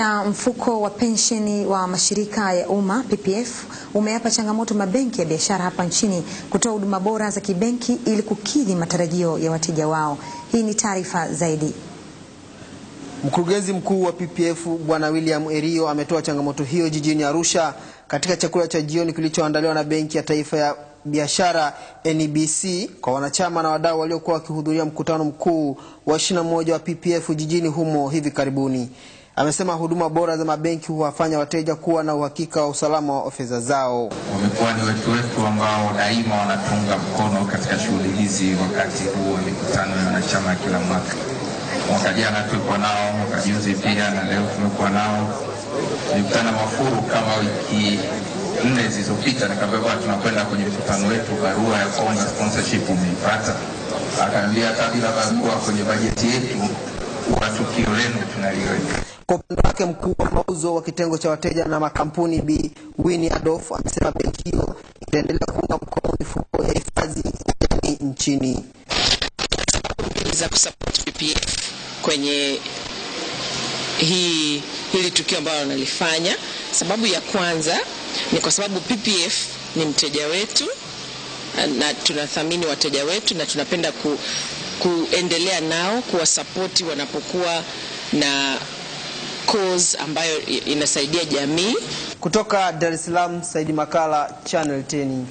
Na mfuko wa pensheni wa mashirika ya umma PPF umeyapa changamoto mabenki ya biashara hapa nchini kutoa huduma bora za kibenki ili kukidhi matarajio ya wateja wao. Hii ni taarifa zaidi. Mkurugenzi mkuu wa PPF Bwana William Erio ametoa changamoto hiyo jijini Arusha katika chakula cha jioni kilichoandaliwa na Benki ya Taifa ya Biashara NBC kwa wanachama na wadau waliokuwa wakihudhuria mkutano mkuu wa 21 wa PPF jijini humo hivi karibuni. Amesema huduma bora za mabenki huwafanya wateja kuwa na uhakika wa usalama wa fedha zao. Wamekuwa ni wetu ambao daima wanatunga mkono katika shughuli hizi wakati huu wa mikutano ya wanachama kila mwaka. Mwaka jana tulikuwa nao, mwaka juzi pia, na leo tumekuwa nao. Mikutano mafuru kama wiki 4 zilizopita, nikapewa tunakwenda kwenye mkutano wetu, barua ya kuomba sponsorship umeipata. Akaniambia kabla barua kwenye bajeti yetu kwa tukio lenu tunaliweka. Kwa upande wake mkuu wa mauzo wa kitengo cha wateja na makampuni Bi Winnie Adolf amesema benki hiyo itaendelea kuunga mkono mifuko ya hifadhi nchini za kusupport PPF kwenye hili tukio ambalo wanalifanya. Sababu ya kwanza ni kwa sababu PPF ni mteja wetu na tunathamini wateja wetu na tunapenda kuendelea nao kuwasapoti wanapokuwa na cause ambayo inasaidia jamii. Kutoka Dar es Salaam, Saidi Makala, Channel 10.